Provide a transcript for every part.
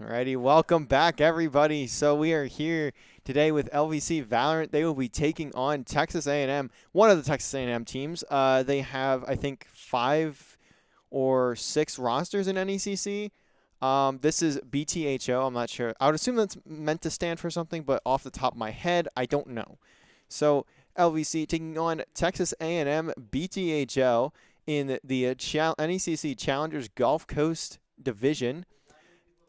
Alrighty, welcome back, everybody. So we are here today with LVC Valorant. They will be taking on Texas A&M, one of the Texas A&M teams. They have, I think, 5 or 6 rosters in NECC. This is BTHO. I'm not sure. I would assume that's meant to stand for something, but off the top of my head, I don't know. So LVC taking on Texas A&M BTHO in the NECC Challengers Gulf Coast Division.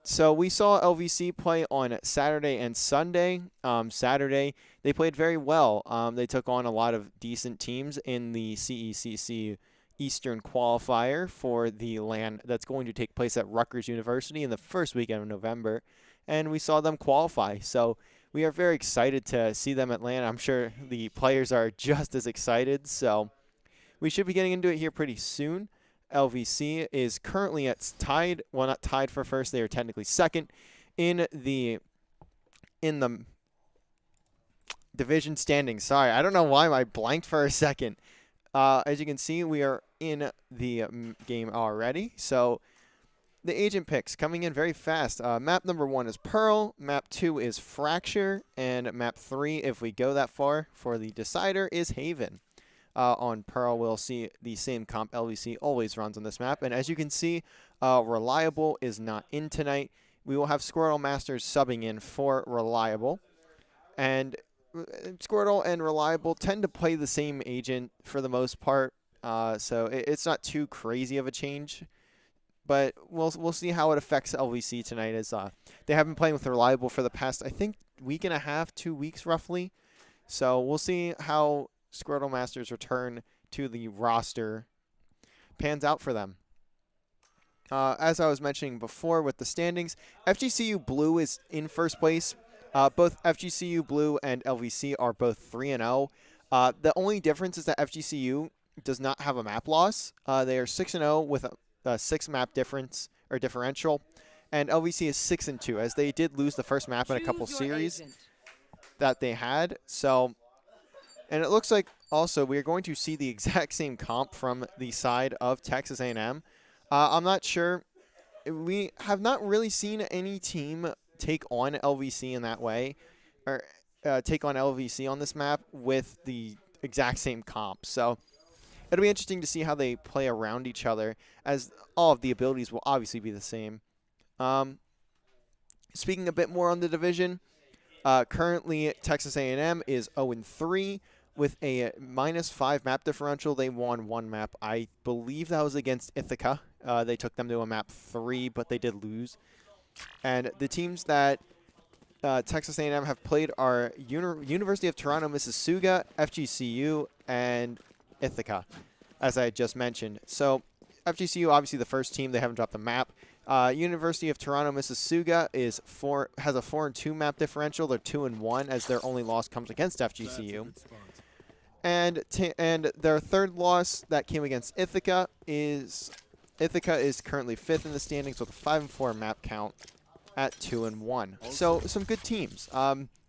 So we saw LVC play on Saturday and Sunday. Saturday, they played very well. They took on a lot of decent teams in the CECC Eastern qualifier for the LAN that's going to take place at Rutgers University in the first weekend of November. And we saw them qualify. So we are very excited to see them at LAN. I'm sure the players are just as excited. So we should be getting into it here pretty soon. LVC is currently at tied, well, not tied for first, they are technically second in the division standings. Sorry, I don't know why I blanked for a second. As you can see, we are in the game already. So the agent picks coming in very fast. Map number 1 is Pearl, map 2 is Fracture, and map 3, if we go that far, for the decider is Haven. On Pearl, we'll see the same comp LVC always runs on this map. And as you can see, Reliable is not in tonight. We will have Squirtle Masters subbing in for Reliable. And Squirtle and Reliable tend to play the same agent for the most part. So it's not too crazy of a change. But we'll see how it affects LVC tonight. As they have been playing with Reliable for the past, I think, week and a half, 2 weeks roughly. So we'll see how Squirtle Masters return to the roster pans out for them. As I was mentioning before with the standings, FGCU Blue is in first place. Both FGCU Blue and LVC are both 3-0. The only difference is that FGCU does not have a map loss. They are 6-0 with 6 map difference or differential, and LVC is 6-2, as they did lose the first map in a couple series that they had. So, and it looks like also we are going to see the exact same comp from the side of Texas A&M. I'm not sure. We have not really seen any team take on LVC in that way, or take on LVC on this map with the exact same comp. So it'll be interesting to see how they play around each other, as all of the abilities will obviously be the same. Speaking a bit more on the division, currently Texas A&M is 0-3 with a -5 map differential. They won 1 map. I believe that was against Ithaca. They took them to a map 3, but they did lose. And the teams that Texas A&M have played are University of Toronto, Mississauga, FGCU, and Ithaca, as I just mentioned. So FGCU, obviously the first team. They haven't dropped the map. University of Toronto, Mississauga has a 4-2 map differential. They're 2-1, as their only loss comes against FGCU. And their third loss that came against Ithaca is currently 5th in the standings with a 5-4 map count at 2-1. So some good teams.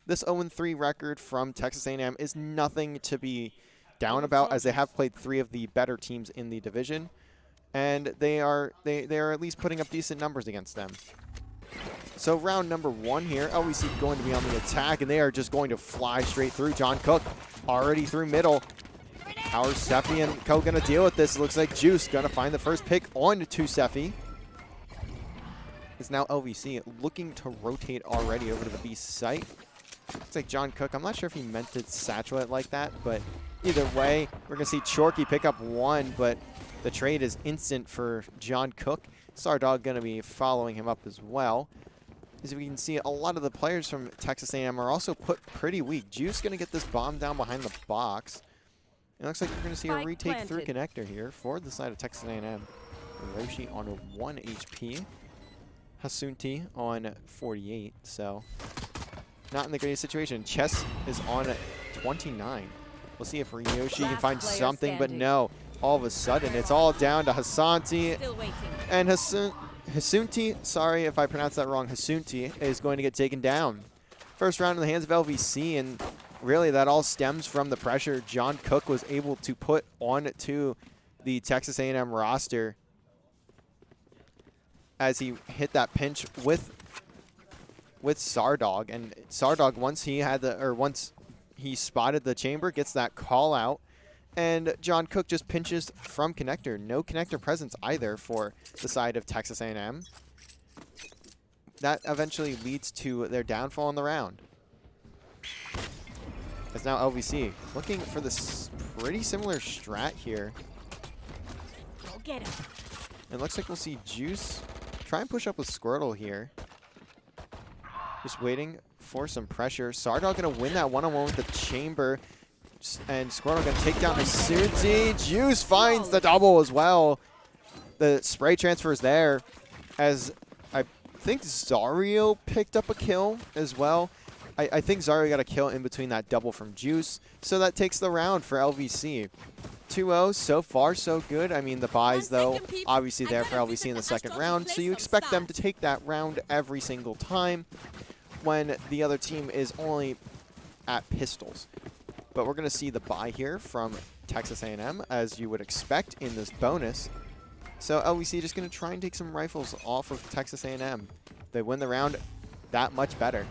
This 0-3 record from Texas A&M is nothing to be down about, as they have played 3 of the better teams in the division, and they are at least putting up decent numbers against them. So round number 1 here, LVC going to be on the attack, and they are just going to fly straight through. John Cook already through middle. How's Seffi and Co going to deal with this? Looks like Juice going to find the first pick on to Seffi. It's now LVC looking to rotate already over to the B site. Looks like John Cook, I'm not sure if he meant to satchel it like that, but either way, we're going to see Chorky pick up 1, but the trade is instant for John Cook. Sardog going to be following him up as well. As we can see, a lot of the players from Texas A&M are also put pretty weak. Juice going to get this bomb down behind the box. It looks like we're going to see a retake through connector here for the side of Texas A&M. Roshi on 1 HP. Hasunti on 48, so not in the greatest situation. Chess is on 29. We'll see if Ryoshi can find something, but no. All of a sudden, it's all down to Hasanti. And Hasunti, sorry if I pronounced that wrong, Hasunti is going to get taken down. First round in the hands of LVC, and really that all stems from the pressure John Cook was able to put on to the Texas A&M roster as he hit that pinch with Sardog. And Sardog, once he spotted the chamber, gets that call out, and John Cook just pinches from connector. No connector presence either for the side of Texas A&M. That eventually leads to their downfall in the round. It's now LVC looking for this pretty similar strat here. Go get him. It looks like we'll see Juice try and push up with Squirtle here. Just waiting for some pressure. Sardog going to win that one-on-one with the chamber. And Squirtle going to take down Hasunti. Juice finds the double as well. The spray transfer is there, as I think Zario picked up a kill as well. I think Zario got a kill in between that double from Juice. So that takes the round for LVC. 2-0, so far so good. I mean, the buys, though, obviously there for LVC in the second round. So you expect them to take that round every single time when the other team is only at pistols. But we're going to see the buy here from Texas A&M, as you would expect in this bonus. So LVC just going to try and take some rifles off of Texas A&M. They win the round that much better.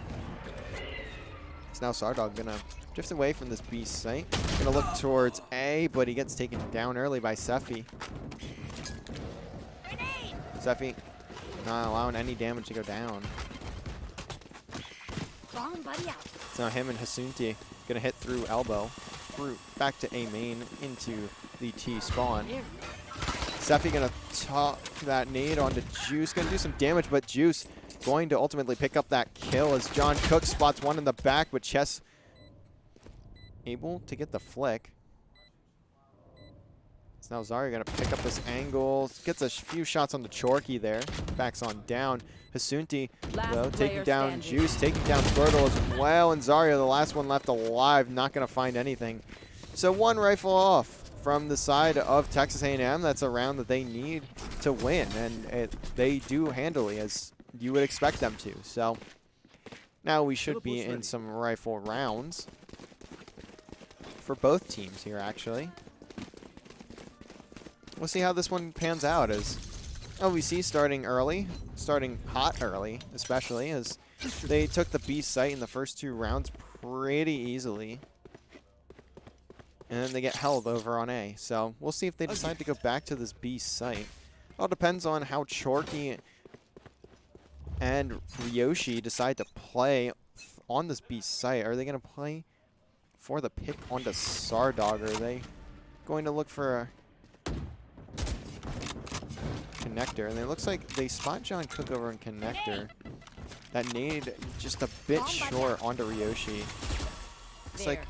It's now Sardog going to drift away from this B site. Going to look towards A, but he gets taken down early by Seffi. Seffi not allowing any damage to go down. So him and Hasunti going to hit through elbow, back to A main into the T spawn. Seffi going to top that nade onto Juice. Going to do some damage, but Juice going to ultimately pick up that kill as John Cook spots one in the back, but Chess able to get the flick. So now Zario going to pick up this angle. Gets a few shots on the Chorky there. Backs on down. Hasunti, though, taking down Juice, taking down Squirtle as well. And Zario, the last one left alive, not going to find anything. So one rifle off from the side of Texas A&M. That's a round that they need to win, and they do handily, as you would expect them to. So now we should be in some rifle rounds for both teams here, actually. We'll see how this one pans out, as LVC starting early, starting hot early, especially, as they took the B site in the first 2 rounds pretty easily. And then they get held over on A. So we'll see if they decide to go back to this B site. It all depends on how Chorky and Ryoshi decide to play on this B site. Are they going to play for the pick onto Sardog? Are they going to look for a connector? And it looks like they spot John Cook over in connector. That nade just a bit short onto Ryoshi. Looks like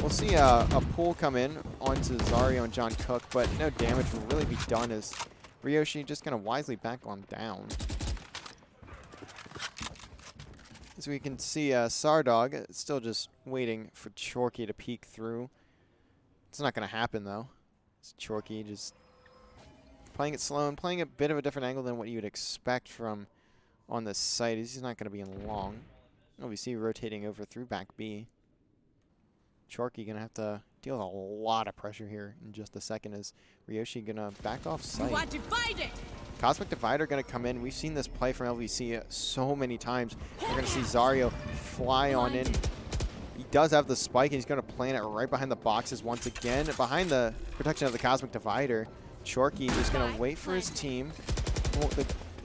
we'll see a pull come in onto Zario and John Cook, but no damage will really be done, as Ryoshi just going to wisely back on down. As we can see, Sardog still just waiting for Chorky to peek through. It's not going to happen, though. It's Chorky just playing it slow and playing a bit of a different angle than what you would expect from on this site. He's not going to be in long. LVC rotating over through back B. Chorky going to have to deal with a lot of pressure here in just a second. Is Ryoshi going to back off site? Cosmic Divider going to come in. We've seen this play from LVC so many times. We're going to see Zario fly on in. He does have the spike, and he's going to plant it right behind the boxes once again. Behind the protection of the Cosmic Divider, Chorky is going to wait for his team.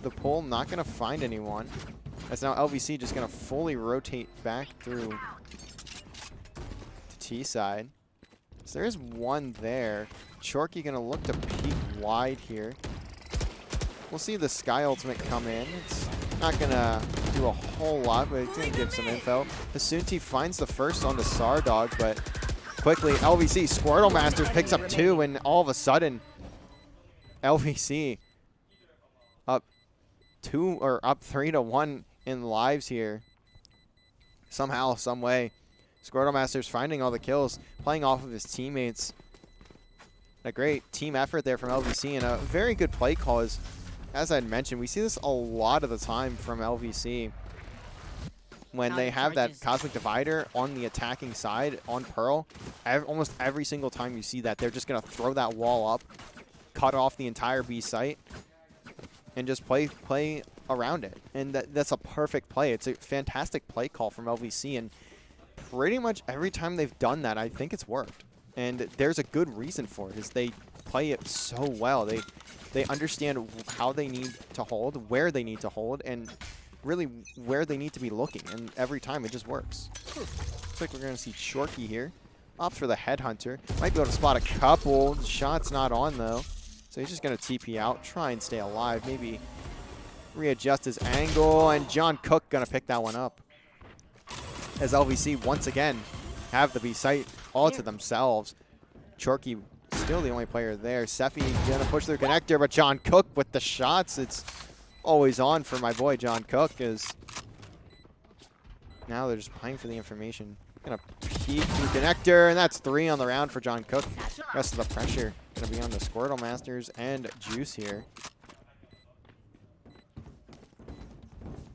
The pull not going to find anyone. That's now LVC just going to fully rotate back through to T side. So there is one there. Chorky going to look to peek wide here. We'll see the Sky Ultimate come in. It's not going to do a whole lot, but it's going to give some info. Hasunti finds the first on the Sardog, but quickly LVC Squirtle Masters picks up 2, and all of a sudden LVC up 3 to 1 in lives here. Somehow, some way, Squirtle Masters finding all the kills, playing off of his teammates. A great team effort there from LVC, and a very good play call. As I had mentioned, we see this a lot of the time from LVC when they have that Cosmic Divider on the attacking side on Pearl. Almost every single time you see that, they're just going to throw that wall up, cut off the entire B site, and just play around it. And that's a perfect play. It's a fantastic play call from LVC, and pretty much every time they've done that, I think it's worked. And there's a good reason for it, is they play it so well. They understand how they need to hold, where they need to hold, and really where they need to be looking. And every time it just works. Looks like we're going to see Chorky here. Opts for the Headhunter. Might be able to spot a couple. The shot's not on, though. So he's just going to TP out, try and stay alive. Maybe readjust his angle. And John Cook going to pick that one up. As LVC, once again, have the B site all to themselves. Chorky still the only player there. Sephi gonna push through connector, but John Cook with the shots. It's always on for my boy John Cook, as now they're just playing for the information. Gonna peek through connector, and that's 3 on the round for John Cook. Rest of the pressure gonna be on the Squirtle Masters and Juice here.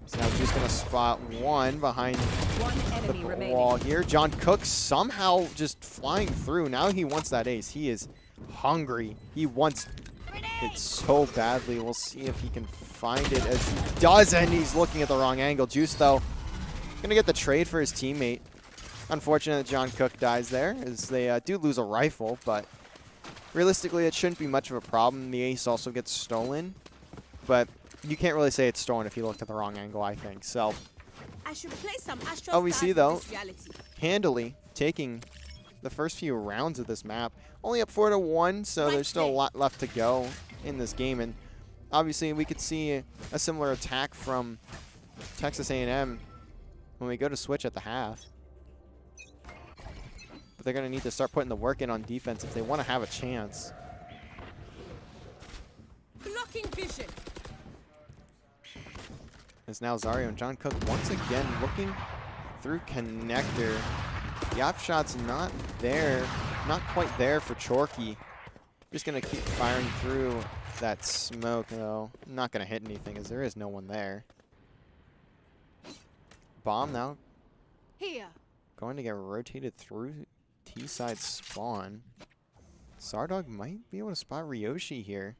So now Juice gonna spot one behind the wall here. John Cook somehow just flying through. Now he wants that ace. He is hungry. He wants it so badly. We'll see if he can find it, as he does, and he's looking at the wrong angle. Juice, though, gonna get the trade for his teammate. Unfortunate that John Cook dies there, as they do lose a rifle, but realistically it shouldn't be much of a problem. The ace also gets stolen, but you can't really say it's stolen if you looked at the wrong angle, I think. So LVC, though, handily taking the first few rounds of this map. Only up 4 to 1, so there's still a lot left to go in this game. And obviously we could see a similar attack from Texas A&M when we go to switch at the half. But they're going to need to start putting the work in on defense if they want to have a chance. Blocking vision. As now Zario and John Cook once again looking through connector. The op shot's not there. not quite there for Chorky. Just going to keep firing through that smoke, though. Not going to hit anything as there is no one there. Bomb now. Here. Going to get rotated through T-side spawn. Sardog might be able to spot Ryoshi here.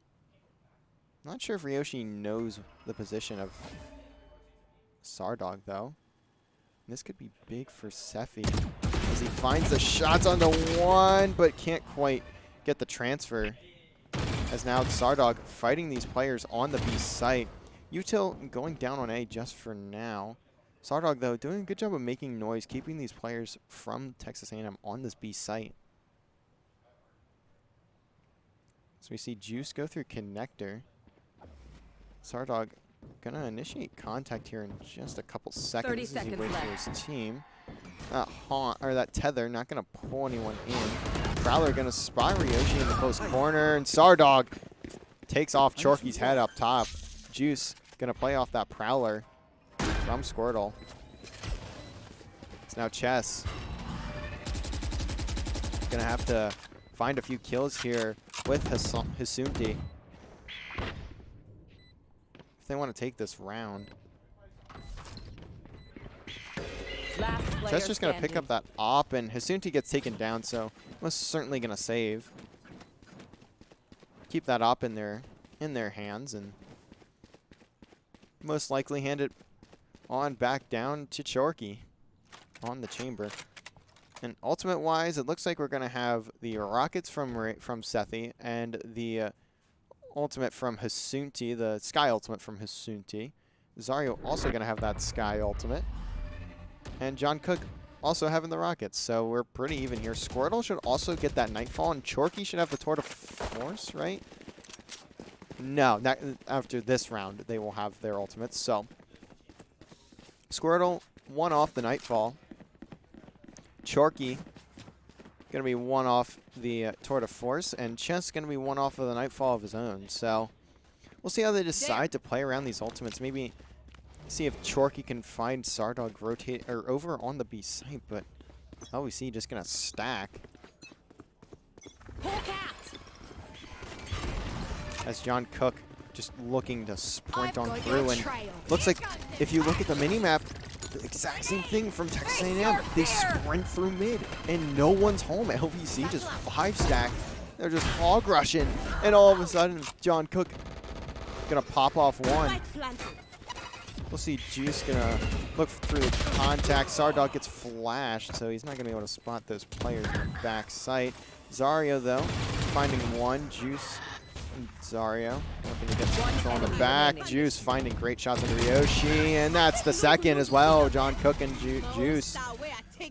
Not sure if Ryoshi knows the position of Sardog, though. This could be big for Sephi as he finds the shots on the one, but can't quite get the transfer. As now Sardog fighting these players on the B site. Util going down on A just for now. Sardog, though, doing a good job of making noise, keeping these players from Texas A&M on this B site. So we see Juice go through connector. Sardog gonna initiate contact here in just a couple seconds. 30 as he seconds waits left. for his team. That tether not gonna pull anyone in. Prowler gonna spot Ryoshi in the close corner, and Sardog takes off Chorky's head up top. Juice gonna play off that Prowler from Squirtle. It's now Chess. Gonna have to find a few kills here with Hisunti if they want to take this round. Chess just gonna pick up that op, and Hisunti gets taken down, so most certainly gonna save. Keep that op in their hands, and most likely hand it on back down to Chorky on the chamber. And ultimate-wise, it looks like we're going to have the rockets from Sethi and the ultimate from Hisunti, the Sky ultimate from Hisunti. Zario also going to have that Sky ultimate. And John Cook also having the rockets. So we're pretty even here. Squirtle should also get that Nightfall, and Chorky should have the Tour de Force, right? No, not after this round, they will have their ultimates. So Squirtle, one off the Nightfall. Chorky going to be one off the Tour de Force, and Chess going to be one off of the Nightfall of his own. So we'll see how they decide to play around these ultimates. Maybe see if Chorky can find Sardog rotate or over on the B site, but LVC just going to stack. As John Cook just looking to sprint on through, and looks like if you look at the mini-map, the exact same thing from Texas A&M. They sprint through mid, and no one's home. LVC just 5-stack. They're just hog rushing, and all of a sudden, John Cook gonna pop off one. We'll see Juice gonna look through the contact. Sardog gets flashed, so he's not gonna be able to spot those players in the back site. Zario, though, finding one. Juice and Zario looking to get some control on the back. Juice finding great shots into Ryoshi, and that's the second as well. John Cook and Juice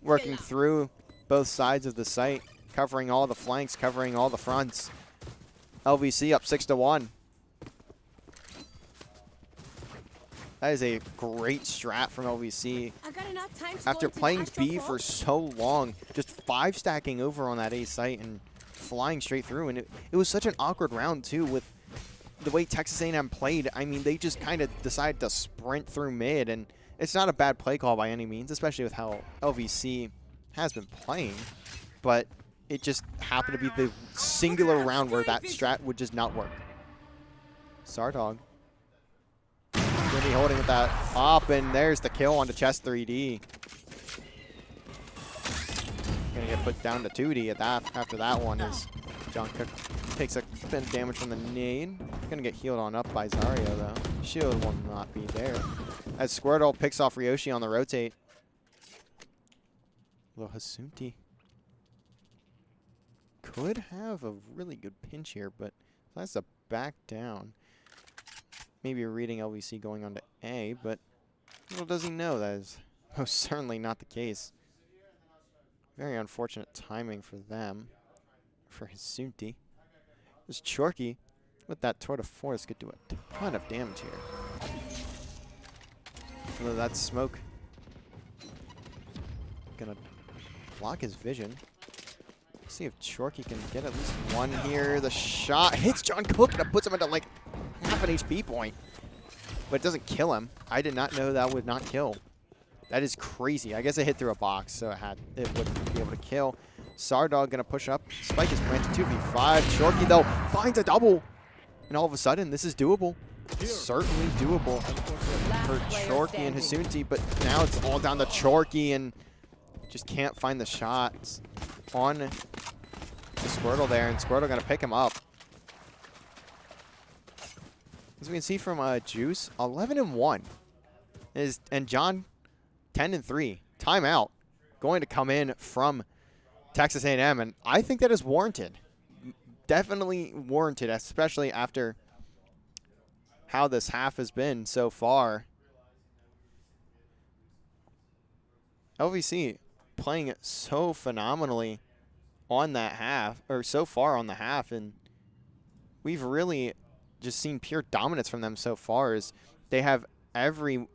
working through both sides of the site, covering all the flanks, covering all the fronts. LVC up 6-1. That is a great strat from LVC. After playing B for so long, just 5-stacking over on that A site and flying straight through. And it was such an awkward round, too, with the way Texas A&M played. I mean, they just kind of decided to sprint through mid. And it's not a bad play call by any means, especially with how LVC has been playing. But it just happened to be the singular round where that strat would just not work. Sardog going to be holding with that op, and there's the kill onto Chess 3D. Going to get put down to 2D at that after that one as John Cook takes a bit of damage from the nade. Going to get healed on up by Zario, though. Shield will not be there. As Squirtle picks off Ryoshi on the rotate. Little Hisunti could have a really good pinch here, but that's a back down. Maybe you're reading LVC going on to A, but little does he know that is most certainly not the case. Very unfortunate timing for them, for Hisunti. This Chorky, with that Tour de Force, could do a ton of damage here. Although that smoke gonna block his vision. See if Chorky can get at least one here. The shot hits John Cook and it puts him into like half an HP point. But it doesn't kill him. I did not know that would not kill. That is crazy. I guess it hit through a box, so it wouldn't be able to kill. Sardog gonna push up. Spike is planted 2v5. Chorky though finds a double. And all of a sudden, this is doable. Certainly doable for Chorky and Hasunti, but now it's all down to Chorky and just can't find the shots on the Squirtle there, and Squirtle gonna pick him up. As we can see from Juice, 11-1 and John 10-3. Timeout going to come in from Texas A&M, and I think that is warranted. Definitely warranted, especially after how this half has been so far. LVC playing so phenomenally on that half, or so far on the half, and we've really just seen pure dominance from them so far. As they have every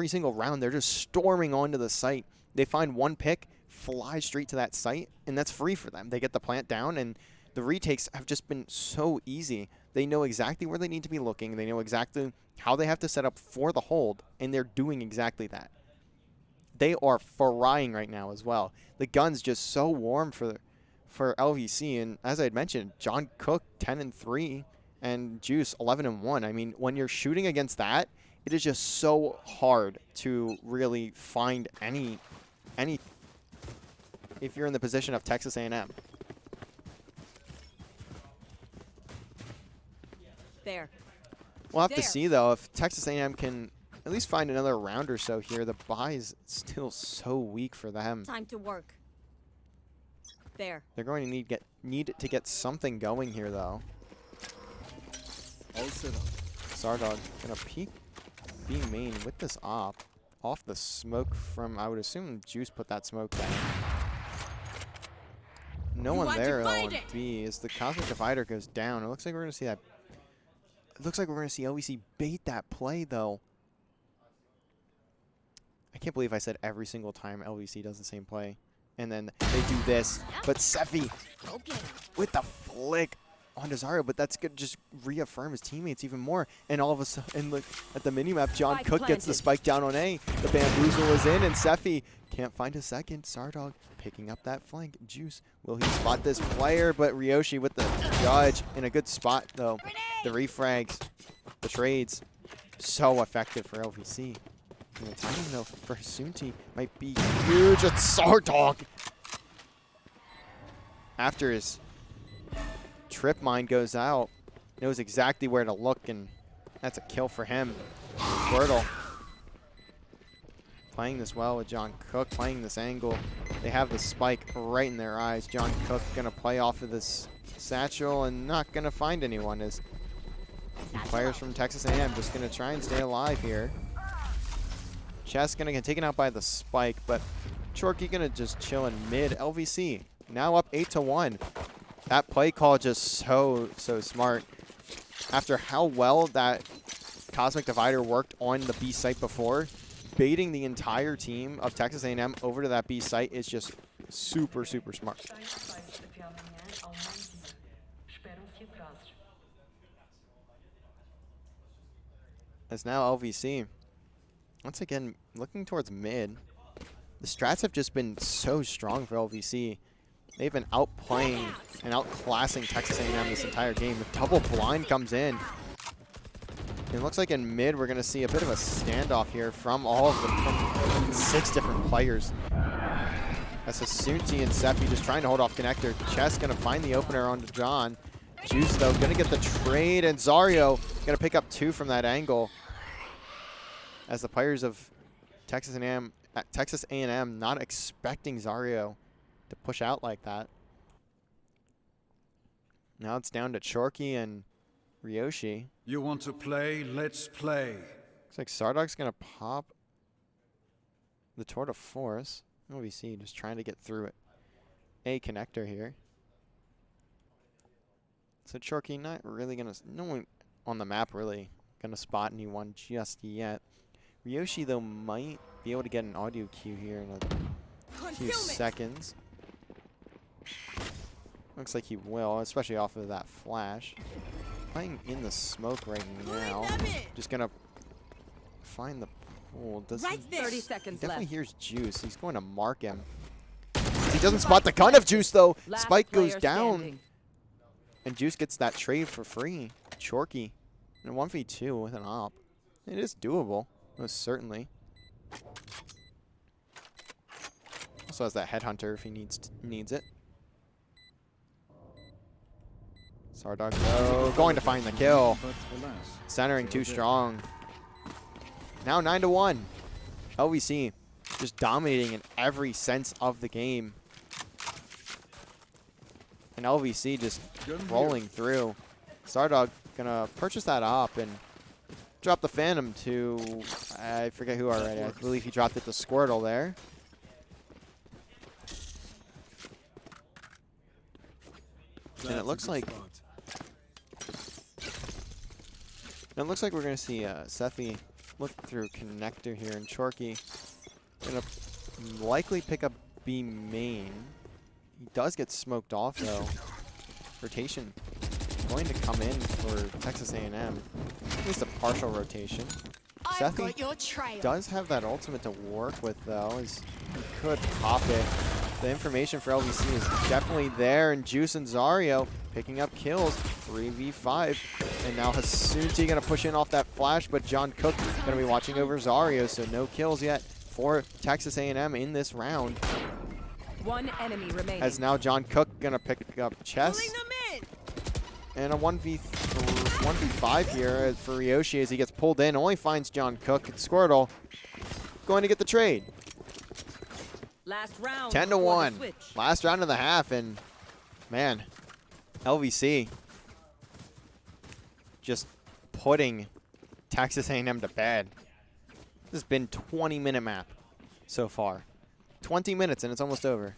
single round, they're just storming onto the site. They find one pick, fly straight to that site, and that's free for them. They get the plant down, and the retakes have just been so easy. They know exactly where they need to be looking. They know exactly how they have to set up for the hold, and they're doing exactly that. They are frying right now as well. The gun's just so warm for LVC, and as I had mentioned, John Cook 10-3 and Juice 11-1. I mean, when you're shooting against that, it is just so hard to really find any if you're in the position of Texas A&M. There. We'll have to see, though, if Texas A&M can at least find another round or so here. The buy is still so weak for them. Time to work. There. They're going to need to get something going here, though. Sardog gonna peek B main with this op off the smoke from, I would assume Juice put that smoke down. No one there though on B as the Cosmic Divider goes down. It looks like we're gonna see that. It looks like we're gonna see LVC bait that play though. I can't believe I said every single time LVC does the same play. And then they do this. But Sephi with the flick onto Zario, but that's going to just reaffirm his teammates even more. And all of a sudden, look at the minimap, John Cook gets the spike down on A. The bamboozle is in, and Sephi can't find a second. Sardog picking up that flank. Juice, will he spot this player? But Ryoshi with the judge in a good spot, though. The refrags, the trades, so effective for LVC. And the timing, though, for Hasunti might be huge. It's Sardog. After his trip mine goes out, knows exactly where to look, and that's a kill for him. Squirtle playing this well with John Cook, playing this angle. They have the spike right in their eyes. John Cook gonna play off of this satchel and not gonna find anyone, as players from Texas A&M just gonna try and stay alive here. Chess gonna get taken out by the spike, but Chorky gonna just chill in mid. LVC now up 8-1. That play call just so smart. After how well that Cosmic Divider worked on the B site before, baiting the entire team of Texas A&M over to that B site is just super smart. As now LVC, once again, looking towards mid. The strats have just been so strong for LVC. They've been outplaying and outclassing Texas A&M this entire game. The double blind comes in. It looks like in mid we're going to see a bit of a standoff here from all of them, from 6 different players. That's Hasunti and Sephi just trying to hold off connector. Chess going to find the opener onto John. Juice, though, going to get the trade, and Zario going to pick up 2 from that angle. As the players of Texas A&M not expecting Zario to push out like that. Now it's down to Chorky and Ryoshi. You want to play? Let's play. Looks like Sardog's gonna pop the Tour de Force. LVC just trying to get through it. A connector here. So Chorky not really gonna, no one on the map really gonna spot anyone just yet. Ryoshi though might be able to get an audio cue here in a few seconds. Looks like he will, especially off of that flash. Playing in the smoke right now. Just gonna find the pool. Does he, 30 seconds definitely left. hears Juice. He's going to mark him. He doesn't spot the gun of Juice, though. Last Spike goes player down. standing. And Juice gets that trade for free. Chorky. And a 1v2 with an op. It is doable, most certainly. Also has that headhunter if he needs it. Sardog though, going to find the kill. Centering too strong. Now 9-1. LVC just dominating in every sense of the game. And LVC just rolling through. Sardog gonna purchase that op and drop the Phantom to, I forget who already. I believe he dropped it to Squirtle there. And it looks like we're gonna see Sephi look through connector here, and Chorky gonna likely pick up B main. He does get smoked off though. Rotation going to come in for Texas A&M. At least a partial rotation. Sephi does have that ultimate to work with though, as he could pop it. The information for LVC is definitely there, and Juice and Zario picking up kills. 3v5. And now Hasunti going to push in off that flash, but John Cook going to be watching over Zario, so no kills yet for Texas A&M in this round. One enemy remaining. As now John Cook going to pick up Chess. And a 1v5 here for Ryoshi as he gets pulled in. Only finds John Cook. And Squirtle going to get the trade. Last round. 10-1. Last round of the half, and man, LVC just putting Texas A&M to bed. This has been 20-minute map so far. 20 minutes and it's almost over.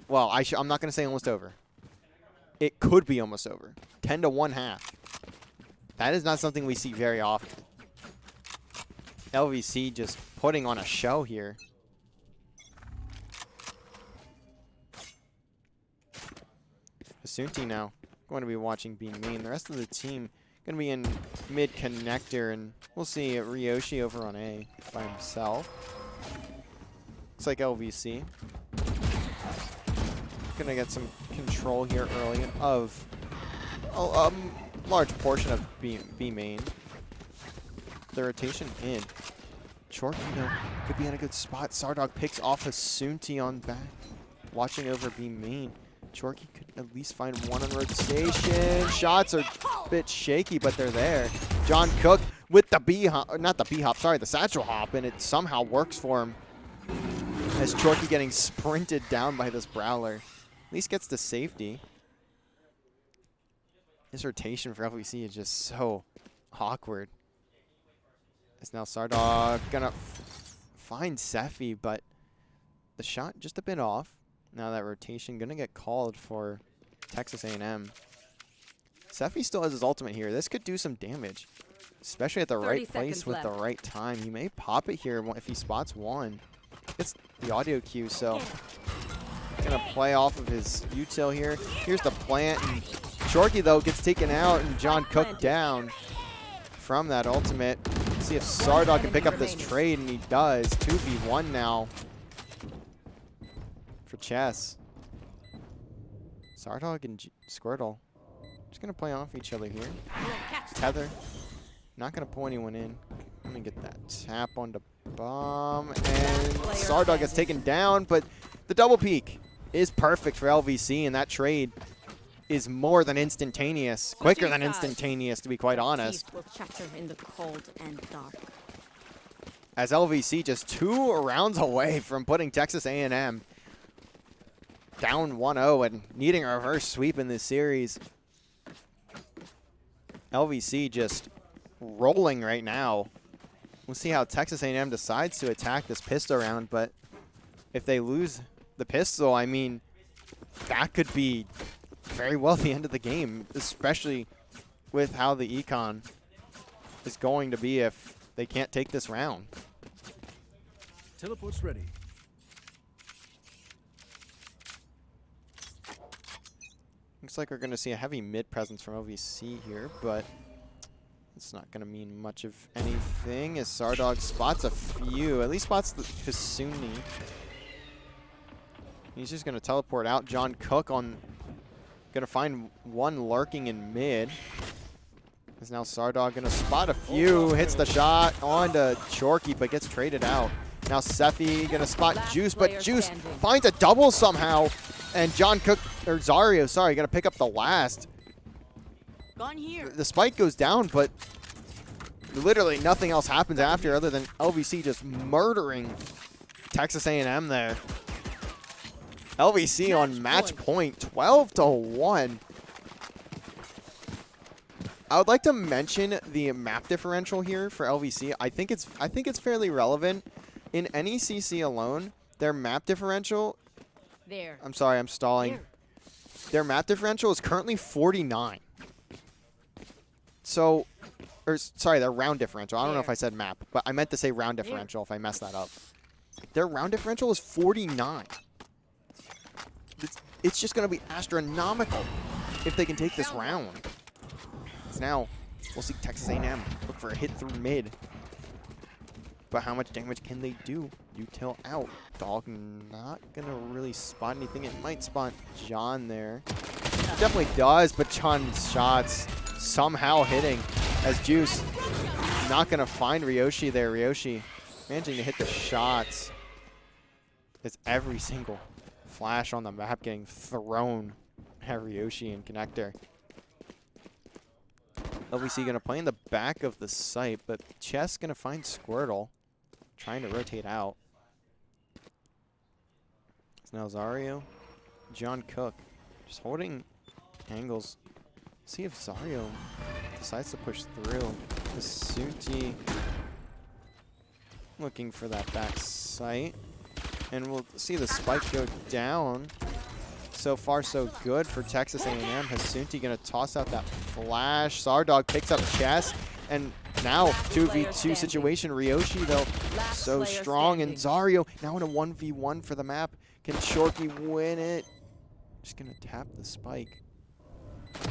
Well, I'm not going to say almost over. It could be almost over. 10-1 half. That is not something we see very often. LVC just putting on a show here. Hasunti now going to be watching B main. The rest of the team going to be in mid connector, and we'll see Ryoshi over on A by himself. Looks like LVC going to get some control here early of a large portion of B main. The rotation in. Chorky though could be in a good spot. Sardog picks off Hasunti on back, watching over B main. Chorky could at least find one on rotation. Shots are a bit shaky, but they're there. John Cook with the B-hop, not the B-hop, sorry, the satchel hop, and it somehow works for him. As Chorky getting sprinted down by this Prowler. At least gets to safety. This rotation for LVC is just so awkward. As now Sardog gonna find Sephi, but the shot just a bit off. Now that rotation gonna get called for Texas A&M. Sephi still has his ultimate here. This could do some damage, especially at the right place with the right time. He may pop it here if he spots one. It's the audio cue, so gonna play off of his util here. Here's the plant, and Chorky though gets taken out, and John Cook down from that ultimate. Let's see if Sardog can pick up this trade, and he does. 2v1 now for Chess. Sardog and Squirtle just gonna play off each other here. Tether, not gonna pull anyone in. I'm gonna get that tap onto bomb, and Sardog gets taken down, but the double peek is perfect for LVC, and that trade is more than instantaneous, quicker than instantaneous, to be quite honest. Will chatter in the cold and dark. As LVC just 2 rounds away from putting Texas A&M down 1-0 and needing a reverse sweep in this series. LVC just rolling right now. We'll see how Texas A&M decides to attack this pistol round, but if they lose the pistol, I mean, that could be very well the end of the game, especially with how the econ is going to be if they can't take this round. Teleport's ready. Looks like we're going to see a heavy mid presence from LVC here, but it's not going to mean much of anything as Sardog spots a few. At least spots the Kasuni. He's just going to teleport out. John Cook on going to find one lurking in mid. Is now Sardog going to spot a few. Hits the shot on to Chorky, but gets traded out. Now Sephi going to spot Juice, but Juice finds a double somehow. And John Cook, or Zario, sorry, going to pick up the last. The spike goes down, but literally nothing else happens after other than LVC just murdering Texas A&M there. LVC on match point, 12-1. I would like to mention the map differential here for LVC. I think it's fairly relevant. In NECC alone, their map differential. I'm sorry, I'm stalling. Their map differential is currently 49. So, or sorry, their round differential. I don't know if I said map, but I meant to say round differential if I messed that up. Their round differential is 49. It's just going to be astronomical if they can take this round. So now, we'll see Texas A&M look for a hit through mid. But how much damage can they do? Util out. Dog not going to really spot anything. It might spot John there. Definitely does, but John's shots somehow hitting as Juice not going to find Ryoshi there. Ryoshi managing to hit the shots. It's every single flash on the map getting thrown at Ryoshi and Connector. LVC going to play in the back of the site, but Chess going to find Squirtle, trying to rotate out. It's now Zario, John Cook, just holding angles. See if Zario decides to push through. Kasunti looking for that back site. And we'll see the spike go down. So far, so good for Texas A&M. Hasunti going to toss out that flash. Sardog picks up Chess. And now, 2v2 situation. Ryoshi, though, so strong. And Zario now in a 1v1 for the map. Can Shorky win it? Just going to tap the spike.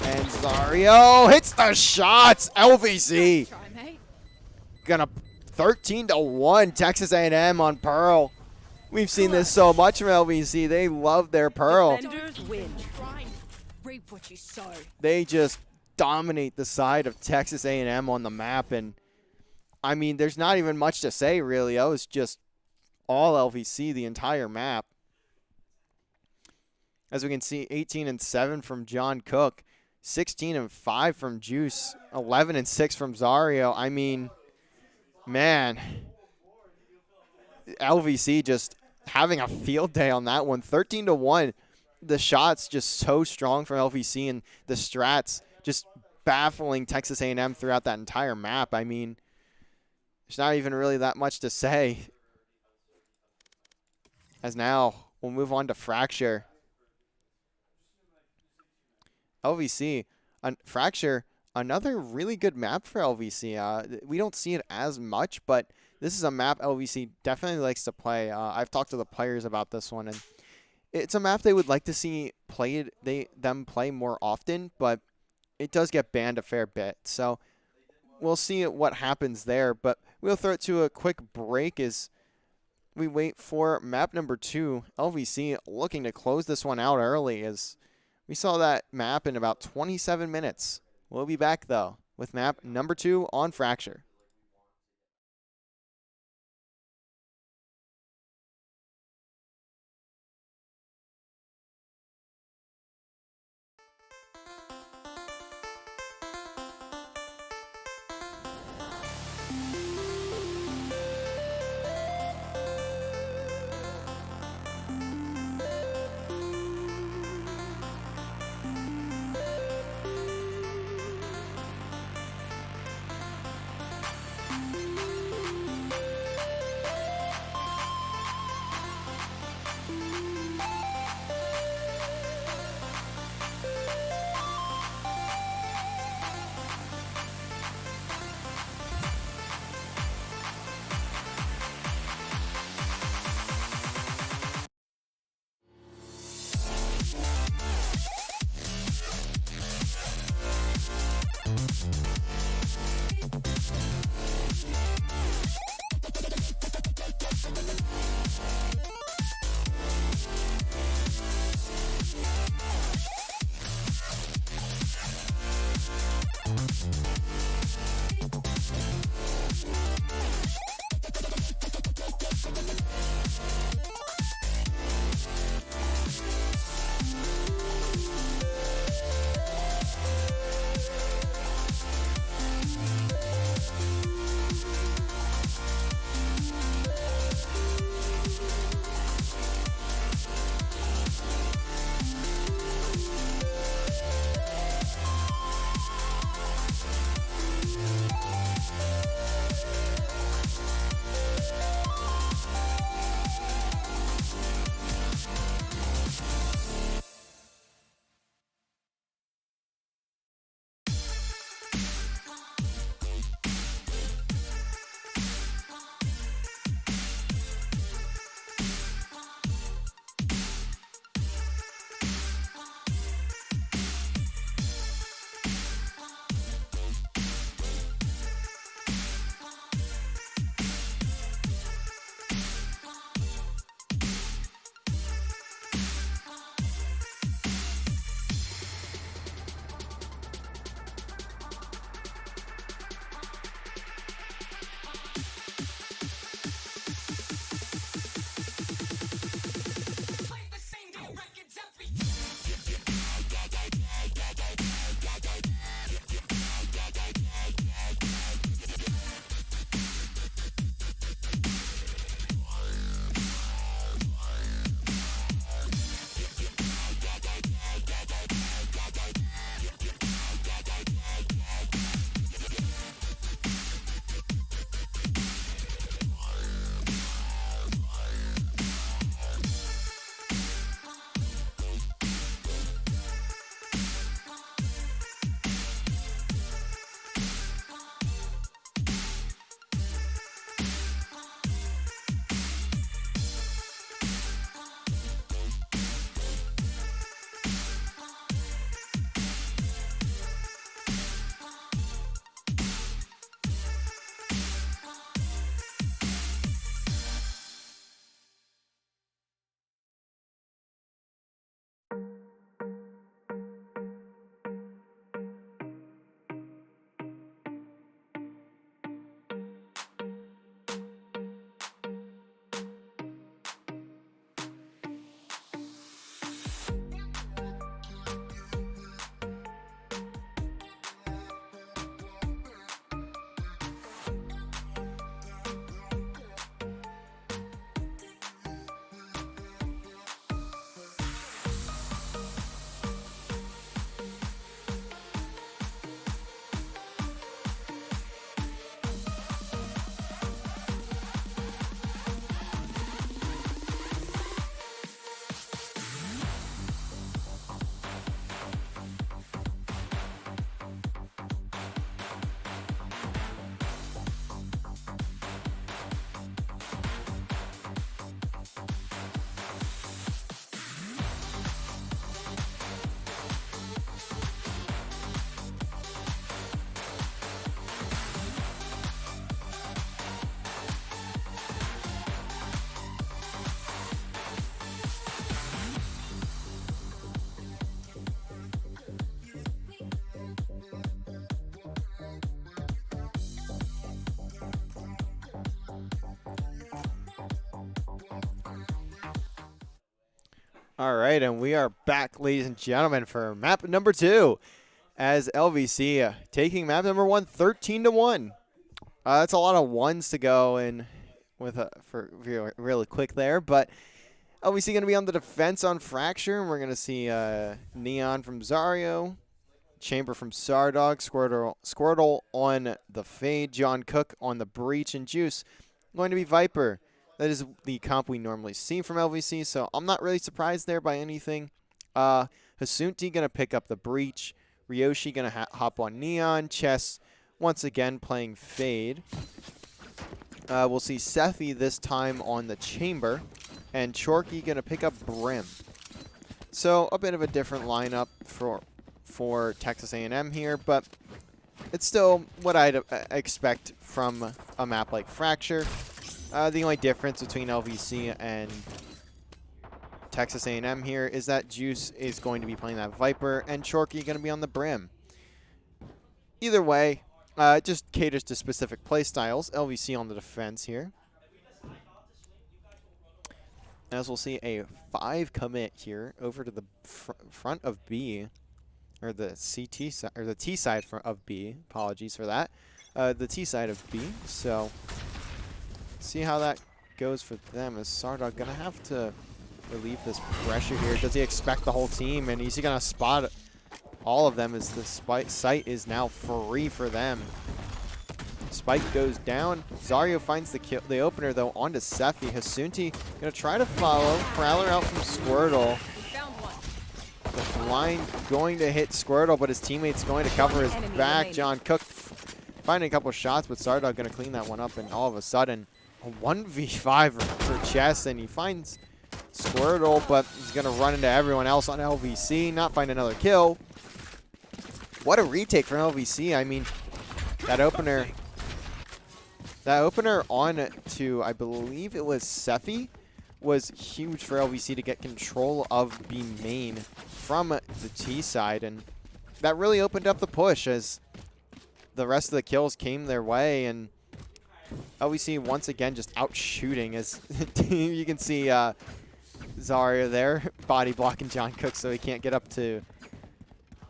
And Zario hits the shots. LVC. Gonna 13-1 Texas A&M on Pearl. We've seen this so much from LVC. They love their Pearl. They just dominate the side of Texas A&M on the map. And, I mean, there's not even much to say, really. That was just all LVC, the entire map. As we can see, 18-7 from John Cook. 16-5 from Juice. 11-6 from Zario. I mean, man. LVC just having a field day on that one. 13-1. The shots just so strong from LVC, and the strats just baffling Texas A&M throughout that entire map. I mean, there's not even really that much to say. As now, we'll move on to Fracture. LVC, Fracture, another really good map for LVC. We don't see it as much, but this is a map LVC definitely likes to play. I've talked to the players about this one, and it's a map they would like to see played. Them play more often, but it does get banned a fair bit. So we'll see what happens there. But we'll throw it to a quick break as we wait for map number 2. LVC looking to close this one out early as we saw that map in about 27 minutes. We'll be back, though, with map number 2 on Fracture. All right, and we are back, ladies and gentlemen, for map number 2 as LVC taking map number 1 13-1. That's a lot of ones to go in with for really quick there, but LVC going to be on the defense on Fracture, and we're going to see Neon from Zario, Chamber from Sardog, Squirtle on the Fade, John Cook on the Breach, and Juice going to be Viper. That is the comp we normally see from LVC, so I'm not really surprised there by anything. Hasunti going to pick up the Breach. Ryoshi going to hop on Neon. Chess once again playing Fade. We'll see Sethi this time on the Chamber. And Chorky going to pick up Brim. So a bit of a different lineup for Texas A&M here, but it's still what I'd expect from a map like Fracture. The only difference between LVC and Texas A&M here is that Juice is going to be playing that Viper and Chorky going to be on the Brim. Either way, it just caters to specific play styles. LVC on the defense here. As we'll see a 5 commit here over to the front of B, or the CT side, or the T side of B. Apologies for that. The T side of B. So see how that goes for them. Is Sardog gonna have to relieve this pressure here? Does he expect the whole team? And is he gonna spot all of them as the site is now free for them? Spike goes down. Zario finds the opener though onto Sethi. Hasunti gonna try to follow. Prowler out from Squirtle. The blind going to hit Squirtle, but his teammate's going to cover his back. John Cook finding a couple shots, but Sardog gonna clean that one up, and all of a sudden a 1v5 for Chess, and he finds Squirtle, but he's gonna run into everyone else on LVC, not find another kill. What a retake from LVC. I mean, that opener on to, I believe it was Sethi, was huge for LVC to get control of B main from the T side, and that really opened up the push as the rest of the kills came their way, and LVC once again just out shooting, as you can see Zario there body blocking John Cook so he can't get up to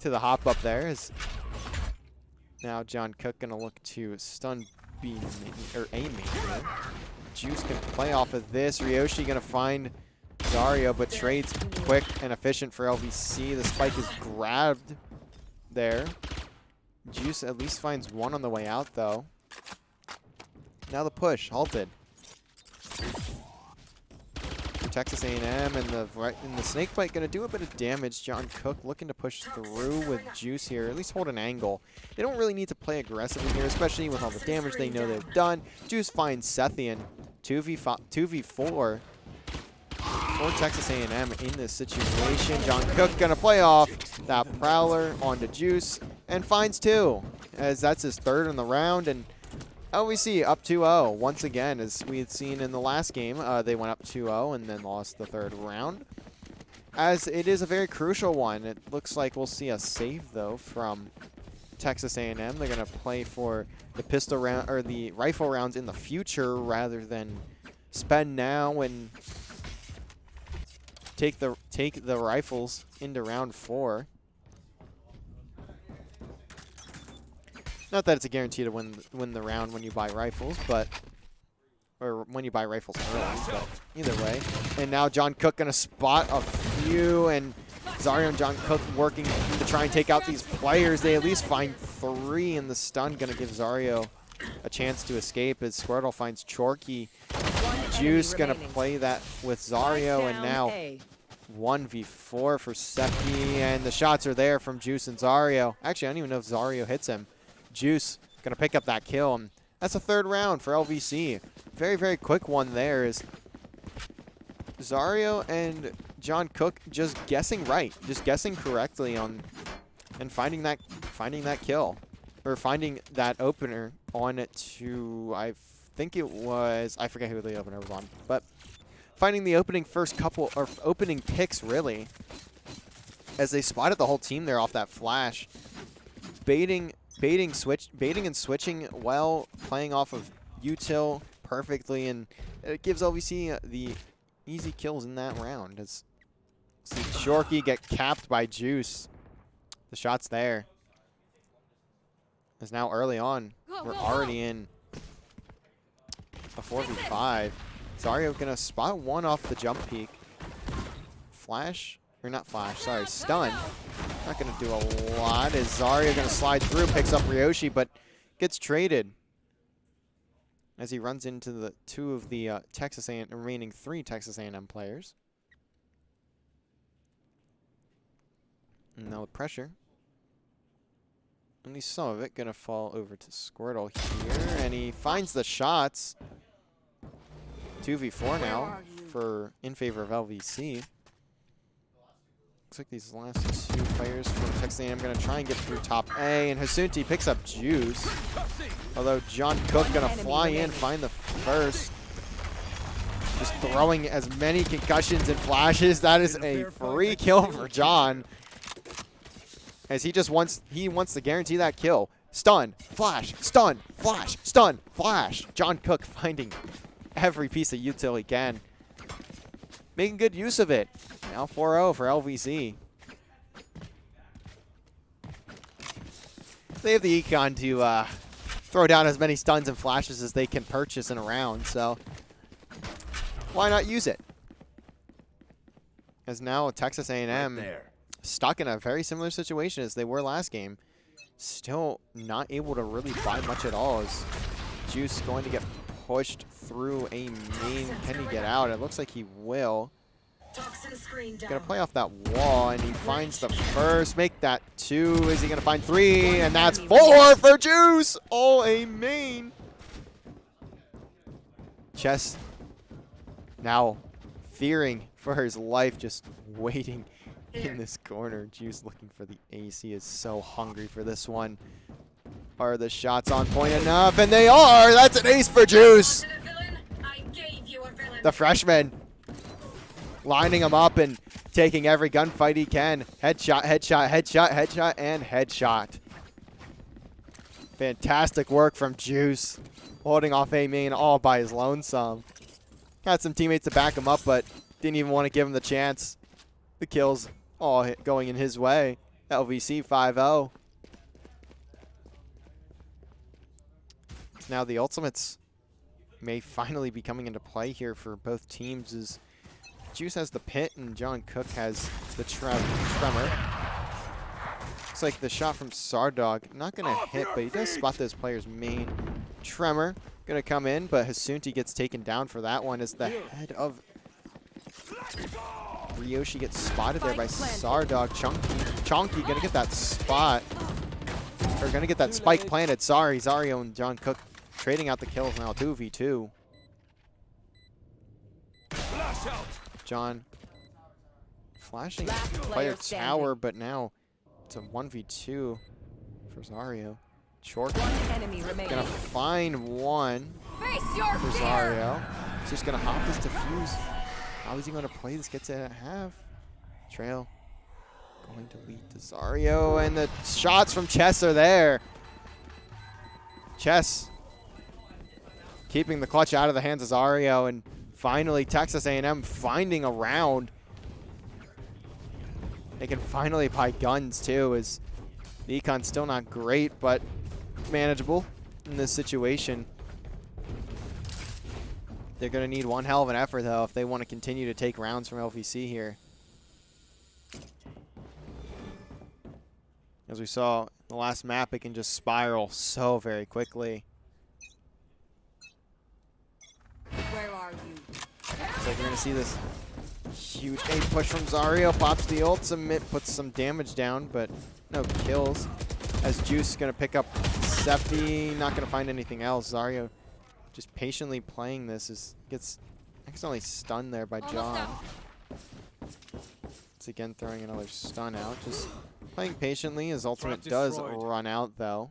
the hop up there. As now John Cook gonna look to stun B main, or A main here. Juice can play off of this. Ryoshi gonna find Zario, but trades quick and efficient for LVC. The spike is grabbed there. Juice at least finds one on the way out though. Now the push halted. Texas A&M and the snake bite gonna do a bit of damage. John Cook looking to push through with Juice here, at least hold an angle. They don't really need to play aggressively here, especially with all the damage they know they've done. Juice finds Sethi, and 2v4 for Texas A&M in this situation. John Cook gonna play off that Prowler onto Juice and finds 2, as that's his 3rd in the round. And LVC up 2-0 once again, as we had seen in the last game. They went up 2-0 and then lost the 3rd round, as it is a very crucial one. It looks like we'll see a save though from Texas A&M. They're gonna play for the pistol round or the rifle rounds in the future rather than spend now and take the rifles into round 4. Not that it's a guarantee to win the round when you buy rifles, or when you buy rifles early, but either way. And now John Cook gonna spot a few, and Zario and John Cook working to try and take out these players. They at least find 3, and the stun gonna give Zario a chance to escape as Squirtle finds Chorky. Juice gonna play that with Zario, and now 1v4 for Sethi, and the shots are there from Juice and Zario. Actually, I don't even know if Zario hits him. Juice gonna pick up that kill, and that's a 3rd round for LVC. Very, very quick one there, is Zario and John Cook just guessing right, just guessing correctly on, and finding that kill, or finding that opener on it to, I think it was, I forget who the opener was on, but finding the opening opening picks really, as they spotted the whole team there off that flash, baiting and switching well, playing off of util perfectly, and it gives LVC the easy kills in that round, as See Shorky get capped by Juice. The shot's there. It's now early on. We're already in a 4v5. Zario gonna spot one off the jump peak. Flash, or not flash, sorry, stun. Not gonna do a lot. Is Zario gonna slide through, picks up Ryoshi, but gets traded as he runs into the two of the remaining 3 Texas A&M players. And now the pressure. Only some of it gonna fall over to Squirtle here, and he finds the shots. 2v4 now in favor of LVC. Looks like these last 2 players from Texas A&M gonna try and get through top A, and Hasunti picks up Juice. Although John Cook gonna fly in, find the first. Just throwing as many concussions and flashes. That is a free kill for John. As he wants to guarantee that kill. Stun, flash, stun, flash, stun, flash. John Cook finding every piece of util he can. Making good use of it. Now 4-0 for LVC. They have the econ to throw down as many stuns and flashes as they can purchase in a round, so why not use it? As now Texas A&M stuck in a very similar situation as they were last game. Still not able to really buy much at all. As Juice going to get pushed through a main. Can he get out? It looks like he will. Gonna play off that wall, and he finds the first. Make that 2. Is he gonna find 3? And that's 4 for Juice. Oh, a main. Chess now fearing for his life, just waiting in this corner. Juice looking for the ace. He is so hungry for this one. Are the shots on point enough? And they are! That's an ace for Juice! The freshman lining him up and taking every gunfight he can. Headshot, headshot, headshot, headshot, and headshot. Fantastic work from Juice. Holding off A main all by his lonesome. Had some teammates to back him up, but didn't even want to give him the chance. The kills all going in his way. LVC 5-0. Now the ultimates may finally be coming into play here for both teams, as Juice has the pit and John Cook has the tremor. Looks like the shot from Sardog not going to hit, but he does spot those players' main. Tremor going to come in, but Hasunti gets taken down for that one as the head of Ryoshi gets spotted there by Sardog. Chonky going to get that spot. Or going to get that spike planted. Sorry, Zario and John Cook trading out the kills now. 2v2. John flashing player tower, but now it's a 1v2 for Zario. Short gonna find one for Zario. He's just gonna hop this defuse. How is he gonna play this? Gets it at half. Trail going to lead to Zario, and the shots from Chess are there. Chess keeping the clutch out of the hands of Zario, and finally Texas A&M finding a round. They can finally buy guns too, as the econ's still not great, but manageable in this situation. They're going to need one hell of an effort, though, if they want to continue to take rounds from LVC here. As we saw in the last map, it can just spiral so very quickly. Where are you? Looks like we're going to see this huge A push from Zario. Pops the ultimate, puts some damage down, but no kills. As Juice going to pick up Sephi, not going to find anything else. Zario just patiently playing this, gets accidentally stunned there by John. It's again throwing another stun out. Just playing patiently. His ultimate does run out though.